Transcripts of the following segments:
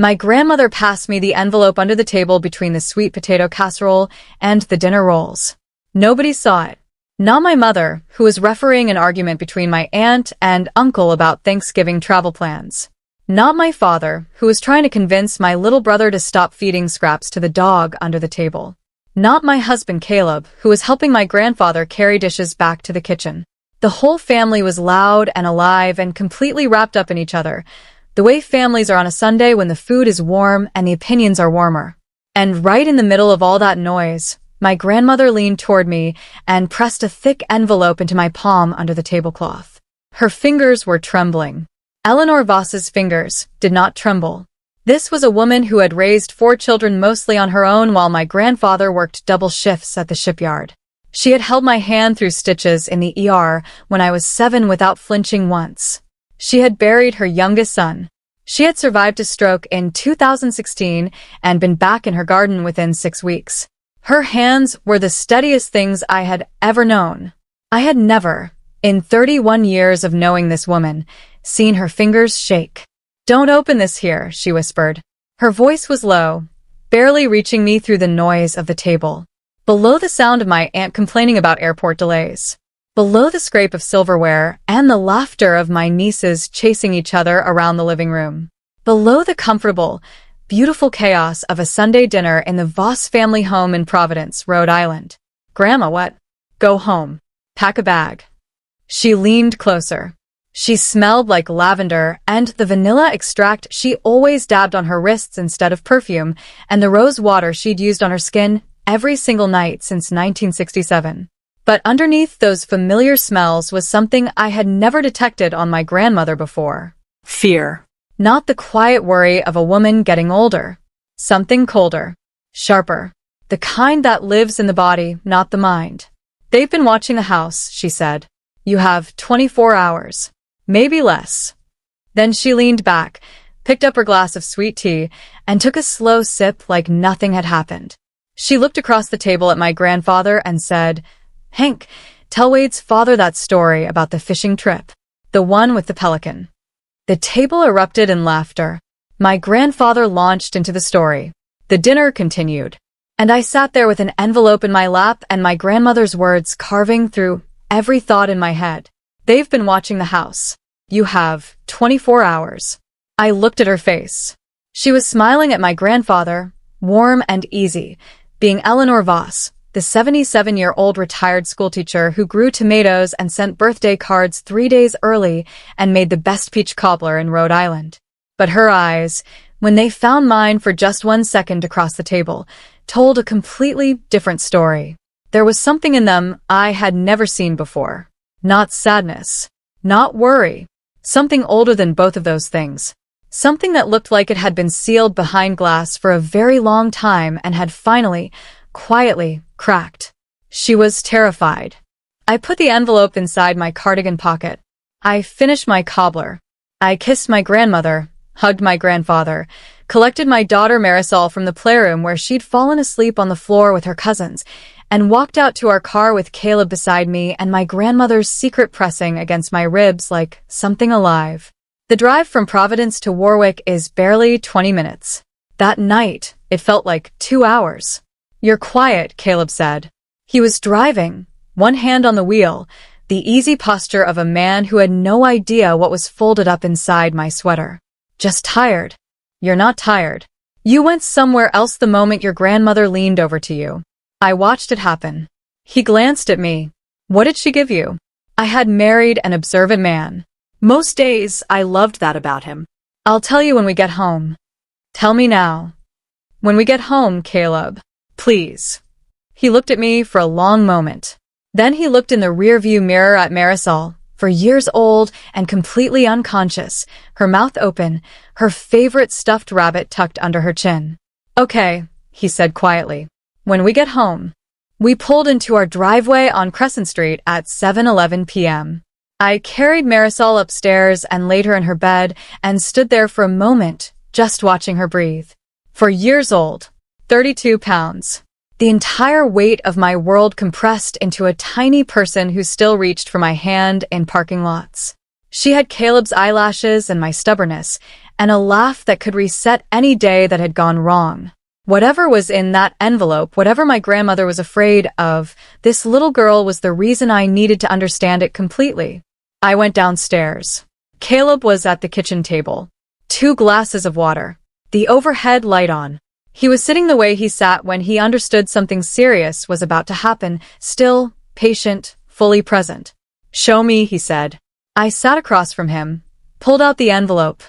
My grandmother passed me the envelope under the table between the sweet potato casserole and the dinner rolls. Nobody saw it. Not my mother, who was refereeing an argument between my aunt and uncle about Thanksgiving travel plans. Not my father, who was trying to convince my little brother to stop feeding scraps to the dog under the table. Not my husband Caleb, who was helping my grandfather carry dishes back to the kitchen. The whole family was loud and alive and completely wrapped up in each other, the way families are on a Sunday when the food is warm and the opinions are warmer. And right in the middle of all that noise, my grandmother leaned toward me and pressed a thick envelope into my palm under the tablecloth. Her fingers were trembling. Eleanor Voss's fingers did not tremble. This was a woman who had raised 4 children mostly on her own while my grandfather worked double shifts at the shipyard. She had held my hand through stitches in the ER when I was 7 without flinching once. She had buried her youngest son. She had survived a stroke in 2016 and been back in her garden within 6 weeks. Her hands were the steadiest things I had ever known. I had never, in 31 years of knowing this woman, seen her fingers shake. "Don't open this here," she whispered. Her voice was low, barely reaching me through the noise of the table. Below the sound of my aunt complaining about airport delays. Below the scrape of silverware and the laughter of my nieces chasing each other around the living room. Below the comfortable, beautiful chaos of a Sunday dinner in the Voss family home in Providence, Rhode Island. "Grandma, what? Go home. Pack a bag." She leaned closer. She smelled like lavender and the vanilla extract she always dabbed on her wrists instead of perfume, and the rose water she'd used on her skin every single night since 1967. But underneath those familiar smells was something I had never detected on my grandmother before. Fear. Not the quiet worry of a woman getting older. Something colder. Sharper. The kind that lives in the body, not the mind. "They've been watching the house," she said. "You have 24 hours. Maybe less." Then she leaned back, picked up her glass of sweet tea, and took a slow sip like nothing had happened. She looked across the table at my grandfather and said, "Hank, tell Wade's father that story about the fishing trip. The one with the pelican." The table erupted in laughter. My grandfather launched into the story. The dinner continued. And I sat there with an envelope in my lap and my grandmother's words carving through every thought in my head. "They've been watching the house. You have 24 hours. I looked at her face. She was smiling at my grandfather, warm and easy, being Eleanor Voss, the 77-year-old retired schoolteacher who grew tomatoes and sent birthday cards 3 days early and made the best peach cobbler in Rhode Island. But her eyes, when they found mine for just 1 second across the table, told a completely different story. There was something in them I had never seen before. Not sadness. Not worry. Something older than both of those things. Something that looked like it had been sealed behind glass for a very long time and had finally, quietly, cracked. She was terrified. I put the envelope inside my cardigan pocket. I finished my cobbler. I kissed my grandmother, hugged my grandfather, collected my daughter Marisol from the playroom where she'd fallen asleep on the floor with her cousins, and walked out to our car with Caleb beside me and my grandmother's secret pressing against my ribs like something alive. The drive from Providence to Warwick is barely 20 minutes. That night, it felt like 2 hours. "You're quiet," Caleb said. He was driving, one hand on the wheel, the easy posture of a man who had no idea what was folded up inside my sweater. "Just tired." "You're not tired. You went somewhere else the moment your grandmother leaned over to you." I watched it happen. He glanced at me. "What did she give you?" I had married an observant man. Most days, I loved that about him. "I'll tell you when we get home." "Tell me now." "When we get home, Caleb. Please." He looked at me for a long moment. Then he looked in the rearview mirror at Marisol, for years old and completely unconscious, her mouth open, her favorite stuffed rabbit tucked under her chin. "Okay," he said quietly. "When we get home." We pulled into our driveway on Crescent Street at 7:11 p.m. I carried Marisol upstairs and laid her in her bed and stood there for a moment, just watching her breathe. 4 years old, 32 pounds. The entire weight of my world compressed into a tiny person who still reached for my hand in parking lots. She had Caleb's eyelashes and my stubbornness, and a laugh that could reset any day that had gone wrong. Whatever was in that envelope, whatever my grandmother was afraid of, this little girl was the reason I needed to understand it completely. I went downstairs. Caleb was at the kitchen table. 2 glasses of water. The overhead light on. He was sitting the way he sat when he understood something serious was about to happen, still, patient, fully present. "Show me," he said. I sat across from him, pulled out the envelope,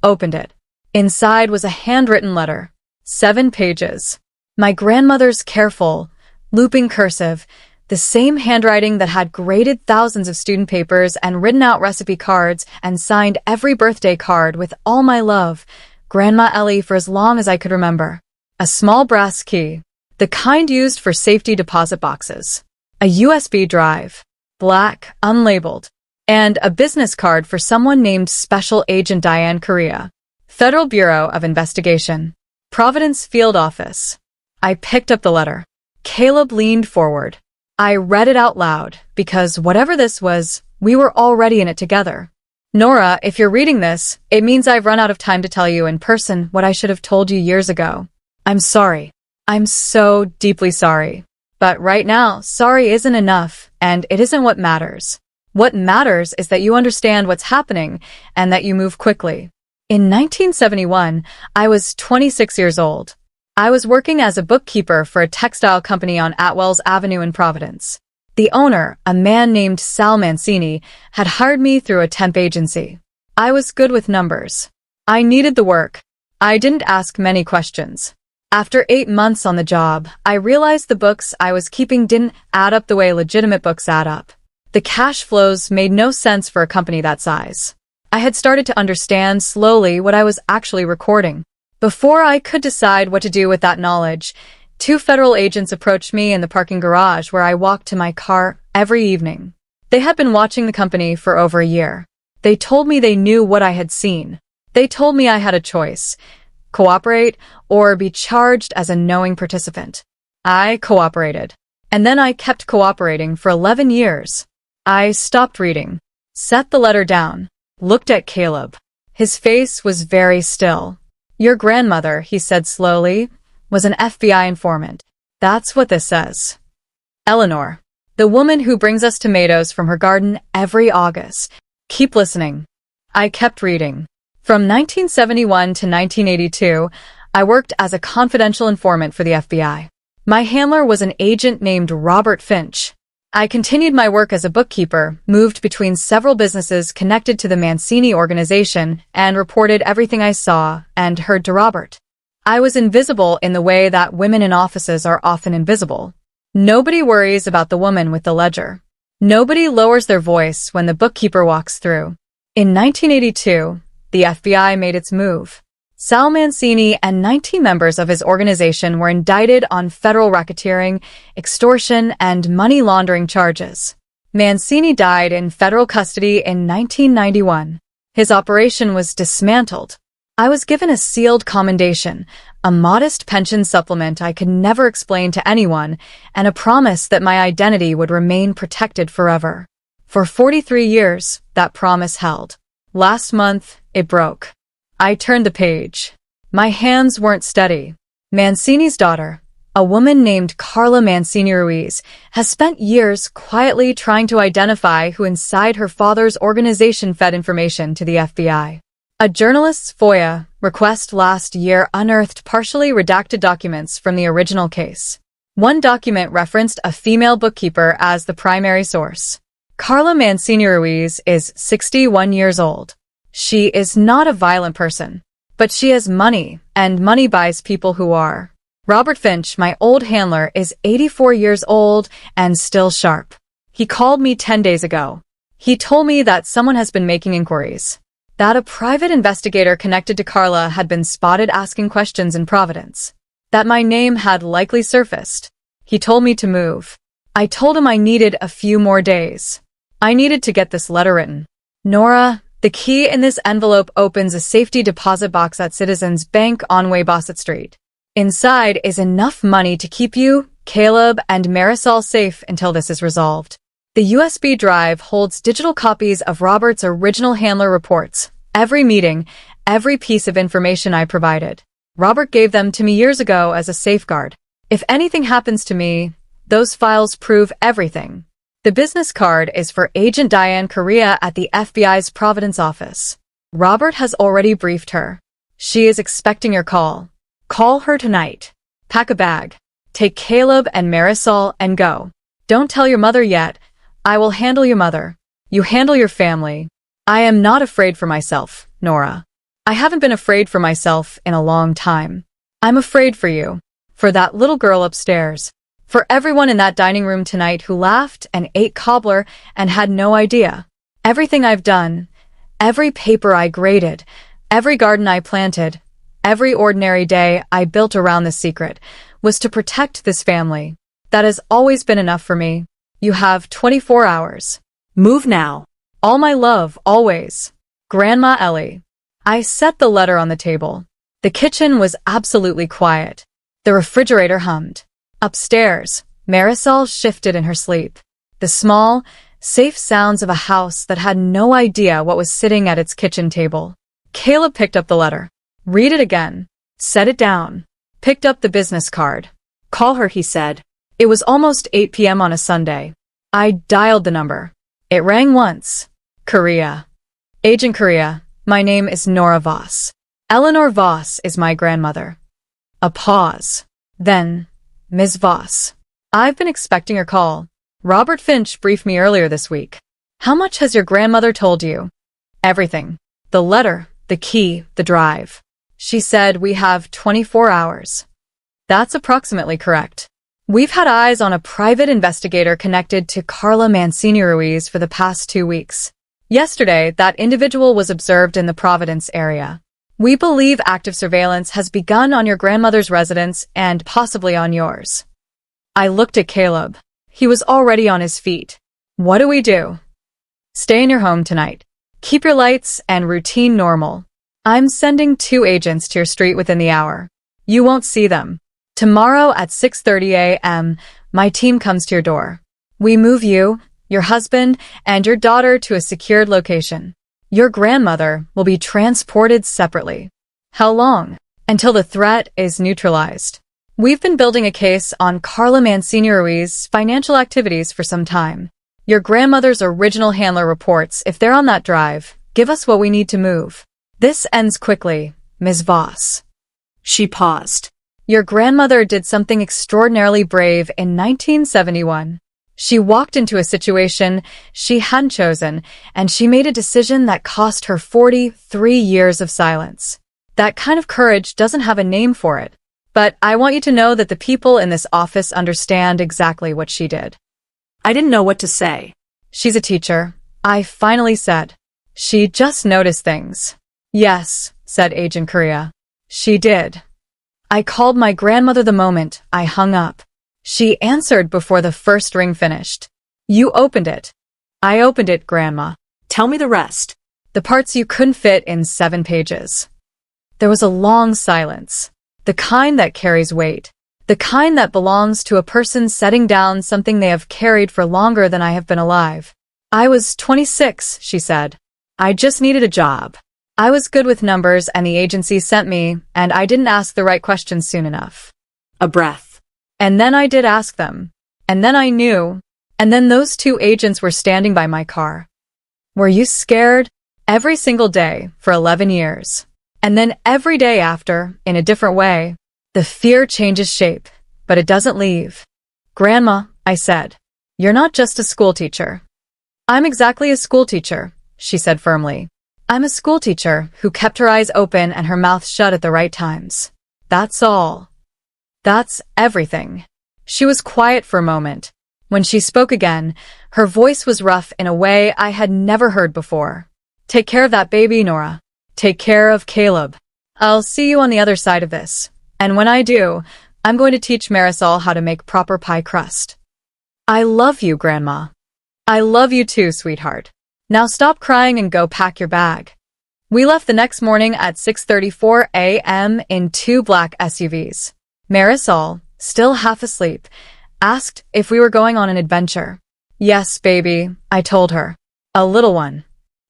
opened it. Inside was a handwritten letter. 7 pages. My grandmother's careful, looping cursive, the same handwriting that had graded thousands of student papers and written out recipe cards and signed every birthday card with all my love, Grandma Ellie, for as long as I could remember. A small brass key, the kind used for safety deposit boxes. A USB drive, black, unlabeled, and a business card for someone named Special Agent Diane Correa. Federal Bureau of Investigation. Providence Field Office. I picked up the letter. Caleb leaned forward. I read it out loud, because whatever this was, we were already in it together. "Nora, if you're reading this, it means I've run out of time to tell you in person what I should have told you years ago. I'm sorry. I'm so deeply sorry. But right now, sorry isn't enough, and it isn't what matters. What matters is that you understand what's happening and that you move quickly." In 1971, I was 26 years old. I was working as a bookkeeper for a textile company on Atwells Avenue in Providence. The owner, a man named Sal Mancini, had hired me through a temp agency. I was good with numbers. I needed the work. I didn't ask many questions. After 8 months on the job, I realized the books I was keeping didn't add up the way legitimate books add up. The cash flows made no sense for a company that size. I had started to understand slowly what I was actually recording. Before I could decide what to do with that knowledge, 2 federal agents approached me in the parking garage where I walked to my car every evening. They had been watching the company for over a year. They told me they knew what I had seen. They told me I had a choice: cooperate or be charged as a knowing participant. I cooperated. And then I kept cooperating for 11 years. I stopped reading, set the letter down, looked at Caleb. His face was very still. "Your grandmother," he said slowly, "was an FBI informant. That's what this says. Eleanor, the woman who brings us tomatoes from her garden every August. Keep listening." I kept reading. From 1971 to 1982, I worked as a confidential informant for the FBI. My handler was an agent named Robert Finch. I continued my work as a bookkeeper, moved between several businesses connected to the Mancini organization, and reported everything I saw and heard to Robert. I was invisible in the way that women in offices are often invisible. Nobody worries about the woman with the ledger. Nobody lowers their voice when the bookkeeper walks through. In 1982, the FBI made its move. Sal Mancini and 19 members of his organization were indicted on federal racketeering, extortion, and money laundering charges. Mancini died in federal custody in 1991. His operation was dismantled. I was given a sealed commendation, a modest pension supplement I could never explain to anyone, and a promise that my identity would remain protected forever. For 43 years, that promise held. Last month, it broke. I turned the page. My hands weren't steady. Mancini's daughter, a woman named Carla Mancini Ruiz, has spent years quietly trying to identify who inside her father's organization fed information to the FBI. A journalist's FOIA request last year unearthed partially redacted documents from the original case. One document referenced a female bookkeeper as the primary source. Carla Mancini Ruiz is 61 years old. She is not a violent person, but she has money, and money buys people who are. Robert Finch, my old handler, is 84 years old and still sharp. He called me 10 days ago. He told me that someone has been making inquiries, that a private investigator connected to Carla had been spotted asking questions in Providence, that my name had likely surfaced. He told me to move. I told him I needed a few more days. I needed to get this letter written. "Nora, the key in this envelope opens a safety deposit box at Citizens Bank on Bassett Street. Inside is enough money to keep you, Caleb, and Marisol safe until this is resolved. The USB drive holds digital copies of Robert's original handler reports, every meeting, every piece of information I provided. Robert gave them to me years ago as a safeguard. If anything happens to me, those files prove everything. The business card is for Agent Diane Correa at the FBI's Providence office. Robert has already briefed her. She is expecting your call. Call her tonight. Pack a bag. Take Caleb and Marisol and go. Don't tell your mother yet. I will handle your mother. You handle your family. I am not afraid for myself, Nora. I haven't been afraid for myself in a long time. I'm afraid for you. For that little girl upstairs. For everyone in that dining room tonight who laughed and ate cobbler and had no idea. Everything I've done, every paper I graded, every garden I planted, every ordinary day I built around this secret, was to protect this family. That has always been enough for me. You have 24 hours. Move now. All my love, always. Grandma Ellie. I set the letter on the table. The kitchen was absolutely quiet. The refrigerator hummed. Upstairs, Marisol shifted in her sleep. The small, safe sounds of a house that had no idea what was sitting at its kitchen table. Caleb picked up the letter. Read it again. Set it down. Picked up the business card. Call her, he said. It was almost 8 p.m. on a Sunday. I dialed the number. It rang once. Correa. Agent Correa, my name is Nora Voss. Eleanor Voss is my grandmother. A pause. Then, Ms. Voss. I've been expecting your call. Robert Finch briefed me earlier this week. How much has your grandmother told you? Everything. The letter, the key, the drive. She said we have 24 hours. That's approximately correct. We've had eyes on a private investigator connected to Carla Mancini Ruiz for the past 2 weeks. Yesterday, that individual was observed in the Providence area. We believe active surveillance has begun on your grandmother's residence and possibly on yours. I looked at Caleb. He was already on his feet. What do we do? Stay in your home tonight. Keep your lights and routine normal. I'm sending 2 agents to your street within the hour. You won't see them. Tomorrow at 6:30 a.m., my team comes to your door. We move you, your husband, and your daughter to a secured location. Your grandmother will be transported separately. How long? Until the threat is neutralized. We've been building a case on Carla Mancini Ruiz's financial activities for some time. Your grandmother's original handler reports if they're on that drive, give us what we need to move. This ends quickly, Ms. Voss. She paused. Your grandmother did something extraordinarily brave in 1971. She walked into a situation she hadn't chosen, and she made a decision that cost her 43 years of silence. That kind of courage doesn't have a name for it. But I want you to know that the people in this office understand exactly what she did. I didn't know what to say. She's a teacher, I finally said. She just noticed things. Yes, said Agent Correa. She did. I called my grandmother the moment I hung up. She answered before the first ring finished. You opened it. I opened it, Grandma. Tell me the rest. The parts you couldn't fit in 7 pages. There was a long silence. The kind that carries weight. The kind that belongs to a person setting down something they have carried for longer than I have been alive. I was 26, she said. I just needed a job. I was good with numbers and the agency sent me, and I didn't ask the right questions soon enough. A breath. And then I did ask them. And then I knew. And then those 2 agents were standing by my car. Were you scared? Every single day for 11 years. And then every day after, in a different way. The fear changes shape, but it doesn't leave. Grandma, I said, you're not just a school teacher. I'm exactly a school teacher, she said firmly. I'm a school teacher who kept her eyes open and her mouth shut at the right times. That's all. That's everything. She was quiet for a moment. When she spoke again, her voice was rough in a way I had never heard before. Take care of that baby, Nora. Take care of Caleb. I'll see you on the other side of this. And when I do, I'm going to teach Marisol how to make proper pie crust. I love you, Grandma. I love you too, sweetheart. Now stop crying and go pack your bag. We left the next morning at 6:34 a.m. in 2 black SUVs. Marisol, still half asleep, asked if we were going on an adventure. Yes, baby, I told her. A little one.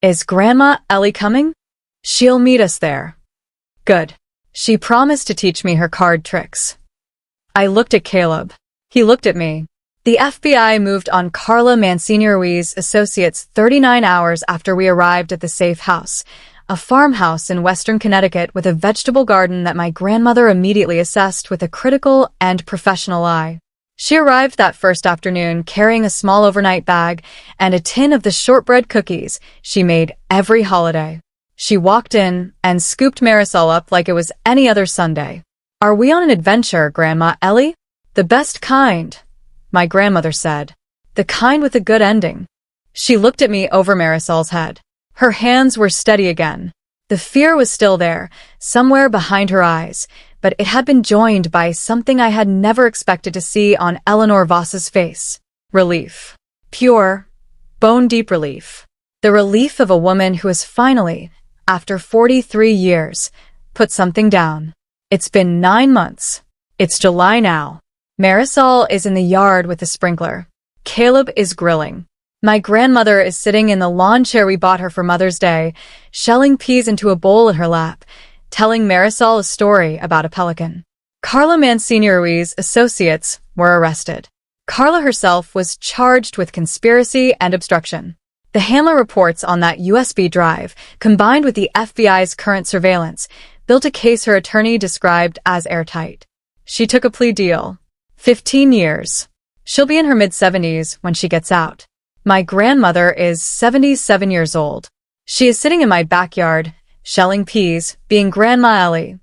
Is Grandma Ellie coming? She'll meet us there. Good. She promised to teach me her card tricks. I looked at Caleb. He looked at me. The FBI moved on Carla Mancini-Ruiz Associates 39 hours after we arrived at the safe house, a farmhouse in western Connecticut with a vegetable garden that my grandmother immediately assessed with a critical and professional eye. She arrived that first afternoon carrying a small overnight bag and a tin of the shortbread cookies she made every holiday. She walked in and scooped Marisol up like it was any other Sunday. "Are we on an adventure, Grandma Ellie?" "The best kind," my grandmother said. "The kind with a good ending." She looked at me over Marisol's head. Her hands were steady again. The fear was still there, somewhere behind her eyes, but it had been joined by something I had never expected to see on Eleanor Voss's face. Relief. Pure, bone-deep relief. The relief of a woman who has finally, after 43 years, put something down. It's been 9 months. It's July now. Marisol is in the yard with the sprinkler. Caleb is grilling. My grandmother is sitting in the lawn chair we bought her for Mother's Day, shelling peas into a bowl in her lap, telling Marisol a story about a pelican. Carla Mancini-Ruiz Associates were arrested. Carla herself was charged with conspiracy and obstruction. The handler reports on that USB drive, combined with the FBI's current surveillance, built a case her attorney described as airtight. She took a plea deal. 15 years. She'll be in her mid-70s when she gets out. My grandmother is 77 years old. She is sitting in my backyard, shelling peas, being Grandma Ellie,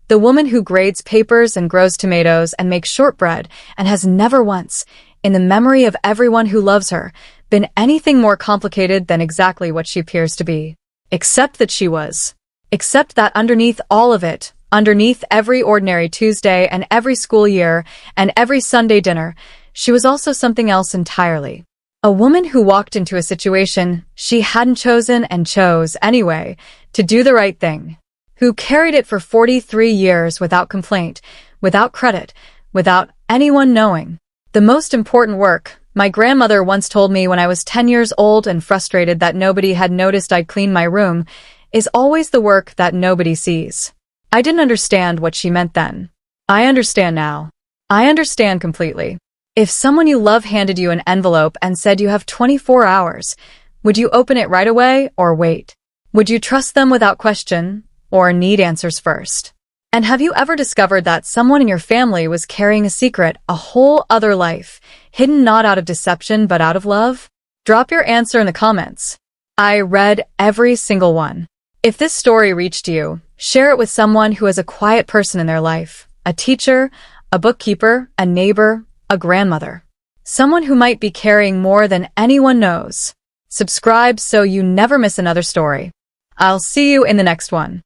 the woman who grades papers and grows tomatoes and makes shortbread and has never once, in the memory of everyone who loves her, been anything more complicated than exactly what she appears to be. Except that she was. Except that underneath all of it, underneath every ordinary Tuesday and every school year and every Sunday dinner, she was also something else entirely. A woman who walked into a situation she hadn't chosen and chose, anyway, to do the right thing. Who carried it for 43 years without complaint, without credit, without anyone knowing. The most important work, my grandmother once told me when I was 10 years old and frustrated that nobody had noticed I'd cleaned my room, is always the work that nobody sees. I didn't understand what she meant then. I understand now. I understand completely. If someone you love handed you an envelope and said you have 24 hours, would you open it right away or wait? Would you trust them without question or need answers first? And have you ever discovered that someone in your family was carrying a secret, a whole other life, hidden not out of deception but out of love? Drop your answer in the comments. I read every single one. If this story reached you, share it with someone who is a quiet person in their life, a teacher, a bookkeeper, a neighbor, a grandmother. Someone who might be carrying more than anyone knows. Subscribe so you never miss another story. I'll see you in the next one.